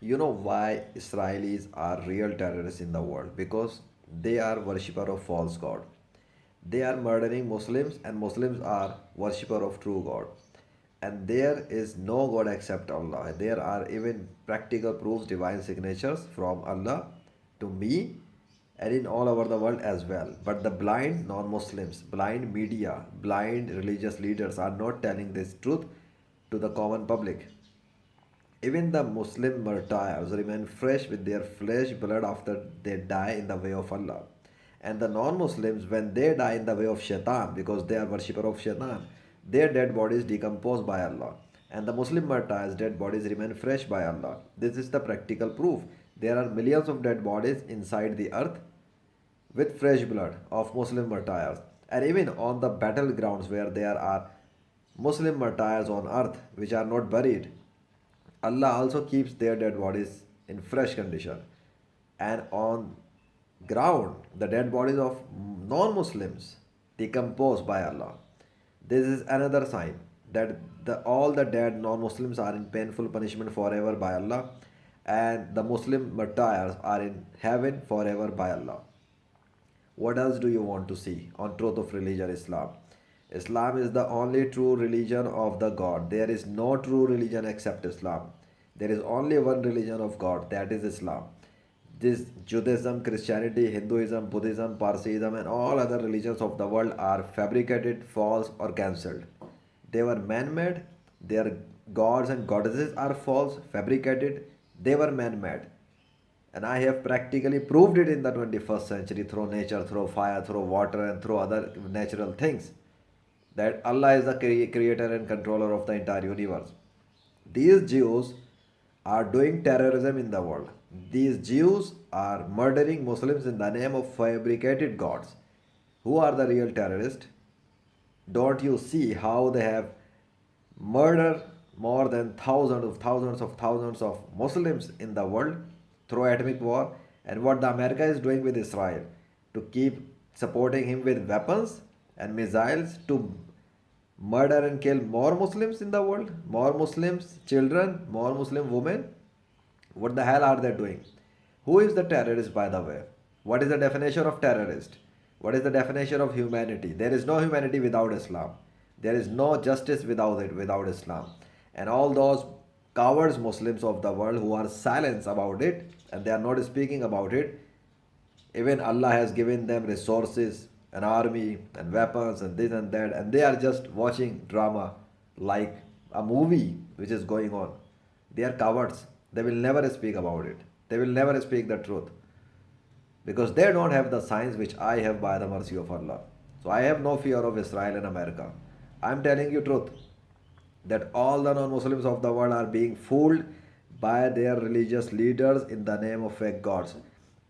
You know why Israelis are real terrorists in the world? Because they are worshipper of false god. They are murdering Muslims and Muslims are worshipper of true God. And there is no God except Allah. There are even practical proofs, divine signatures from Allah to me and in all over the world as well. But the blind non-Muslims, blind media, blind religious leaders are not telling this truth to the common public. Even the Muslim martyrs remain fresh with their flesh blood after they die in the way of Allah. And the non-Muslims, when they die in the way of Shaitan, because they are worshipper of Shaitan, their dead bodies decompose by Allah. And the Muslim martyrs' dead bodies remain fresh by Allah. This is the practical proof. There are millions of dead bodies inside the earth with fresh blood of Muslim martyrs. And even on the battlegrounds where there are Muslim martyrs on earth which are not buried, Allah also keeps their dead bodies in fresh condition. And on ground, the dead bodies of non-Muslims decompose by Allah. This is another sign that all the dead non-Muslims are in painful punishment forever by Allah, and the Muslim martyrs are in heaven forever by Allah. What else do you want to see on truth of religion Islam? Islam is the only true religion of the God. There is no true religion except Islam. There is only one religion of God, that is Islam. This Judaism, Christianity, Hinduism, Buddhism, Parsiism, and all other religions of the world are fabricated, false, or cancelled. They were man made, their gods and goddesses are false, fabricated, they were man made. And I have practically proved it in the 21st century through nature, through fire, through water, and through other natural things. That Allah is the creator and controller of the entire universe. These Jews are doing terrorism in the world. These Jews are murdering Muslims in the name of fabricated gods. Who are the real terrorists? Don't you see how they have murdered more than thousands of Muslims in the world through atomic war, and what the America is doing with Israel to keep supporting him with weapons and missiles to murder and kill more Muslims in the world, more Muslims children, more Muslim women. What the hell are they doing? Who is the terrorist, by the way? What is the definition of terrorist? What is the definition of humanity? There is no humanity without Islam. There is no justice without it, without Islam. And all those cowards Muslims of the world who are silent about it and they are not speaking about it, even Allah has given them resources, an army, and weapons, and this and that, and they are just watching drama like a movie which is going on. They are cowards. They will never speak about it. They will never speak the truth because they don't have the science which I have by the mercy of Allah. So I have no fear of Israel and America. I am telling you truth that all the non-Muslims of the world are being fooled by their religious leaders in the name of fake gods.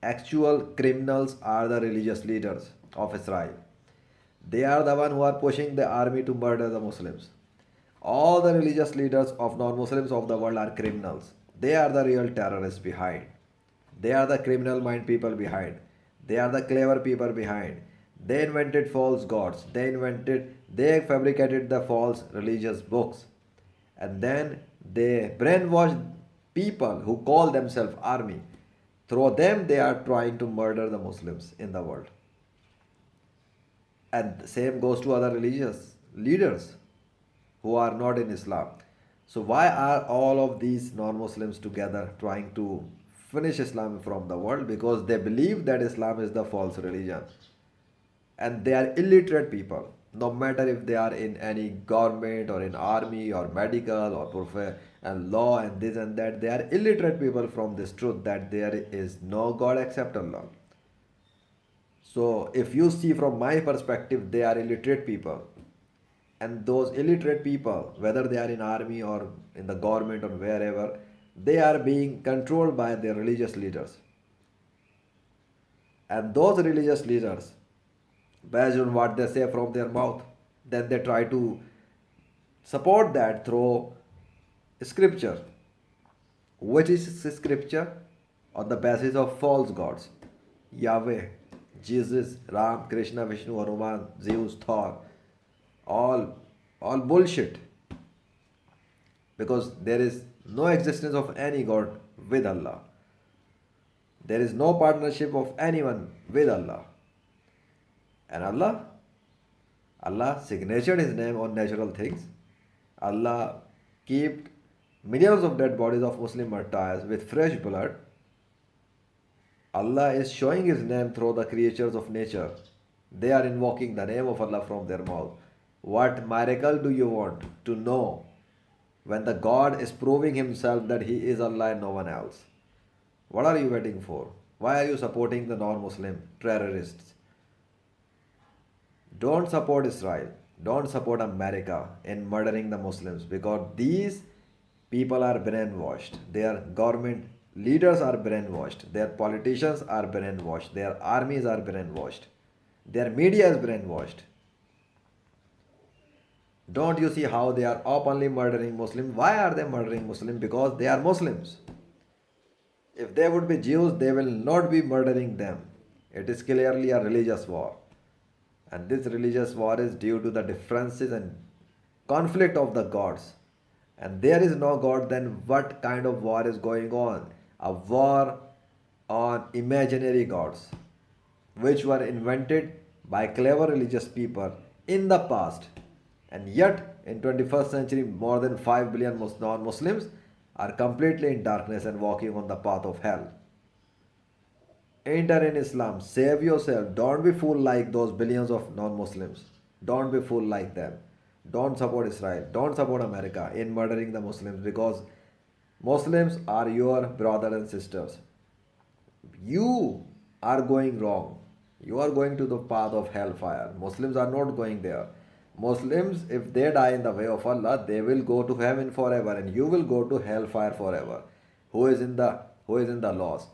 Actual criminals are the religious leaders of Israel. They are the one who are pushing the army to murder the Muslims. All the religious leaders of non-Muslims of the world are criminals. They are the real terrorists behind. They are the criminal mind people behind. They are the clever people behind. They invented false gods. They fabricated the false religious books. And then they brainwashed people who call themselves army. Through them, they are trying to murder the Muslims in the world. And the same goes to other religious leaders who are not in Islam. So why are all of these non-Muslims together trying to finish Islam from the world? Because they believe that Islam is the false religion. And they are illiterate people. No matter if they are in any government or in army or medical or and law and this and that, they are illiterate people from this truth that there is no God except Allah. So if you see from my perspective, they are illiterate people. And those illiterate people, whether they are in army or in the government or wherever, they are being controlled by their religious leaders. And those religious leaders, based on what they say from their mouth, then they try to support that through scripture. Which is scripture? On the basis of false gods. Yahweh, Jesus, Ram, Krishna, Vishnu, Hanuman, Zeus, Thor, all bullshit, because there is no existence of any god with Allah. There is no partnership of anyone with Allah. And Allah signatured His name on natural things. Allah kept millions of dead bodies of Muslim martyrs with fresh blood. Allah is showing His name through the creatures of nature. They are invoking the name of Allah from their mouth. What miracle do you want to know when the God is proving Himself that He is Allah and no one else? What are you waiting for? Why are you supporting the non Muslim terrorists? Don't support Israel. Don't support America in murdering the Muslims because these people are brainwashed. Their government leaders are brainwashed. Their politicians are brainwashed. Their armies are brainwashed. Their media is brainwashed. Don't you see how they are openly murdering Muslims? Why are they murdering Muslims? Because they are Muslims. If they would be Jews, they will not be murdering them. It is clearly a religious war. And this religious war is due to the differences and conflict of the gods. And there is no God, then what kind of war is going on? A war on imaginary gods, which were invented by clever religious people in the past. And yet, in 21st century, more than 5 billion non-Muslims are completely in darkness and walking on the path of hell. Enter in Islam, save yourself. Don't be fooled like those billions of non-Muslims. Don't be fooled like them. Don't support Israel. Don't support America in murdering the Muslims because Muslims are your brothers and sisters. You are going wrong. You are going to the path of hellfire. Muslims are not going there. Muslims, if they die in the way of Allah, they will go to heaven forever, and you will go to hellfire forever. Who is in the loss?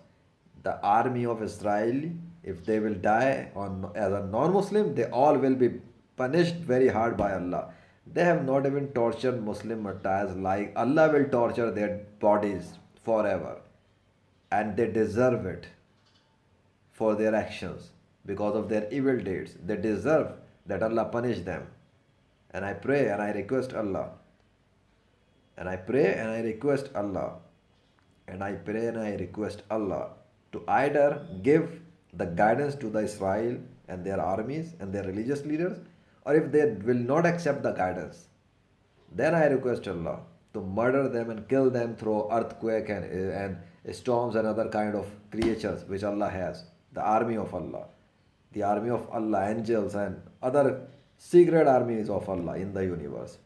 The army of Israel, if they will die as a non-Muslim, they all will be punished very hard by Allah. They have not even tortured Muslim martyrs like Allah will torture their bodies forever, and they deserve it for their actions because of their evil deeds. They deserve that Allah punish them. And I pray and I request Allah. And I pray and I request Allah. And I pray and I request Allah to either give the guidance to the Israel and their armies and their religious leaders, or if they will not accept the guidance, then I request Allah to murder them and kill them through earthquake and storms and other kind of creatures which Allah has. The army of Allah. The army of Allah, angels and other secret armies of Allah in the universe.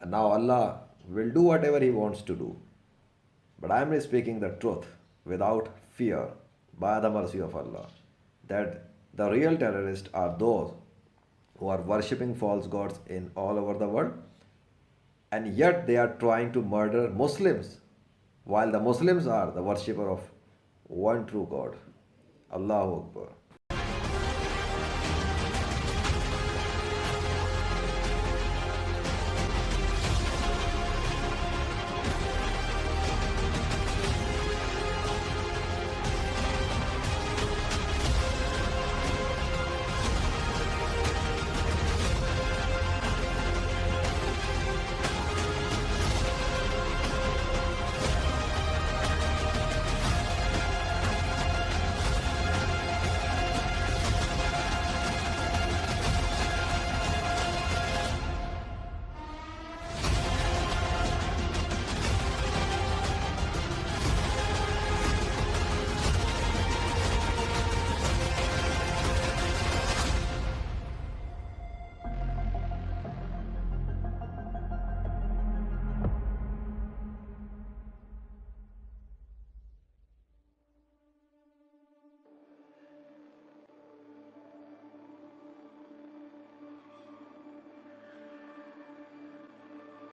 And now Allah will do whatever He wants to do. But I am speaking the truth without fear by the mercy of Allah. That the real terrorists are those who are worshipping false gods in all over the world, and yet they are trying to murder Muslims while the Muslims are the worshipper of one true God. Allahu Akbar.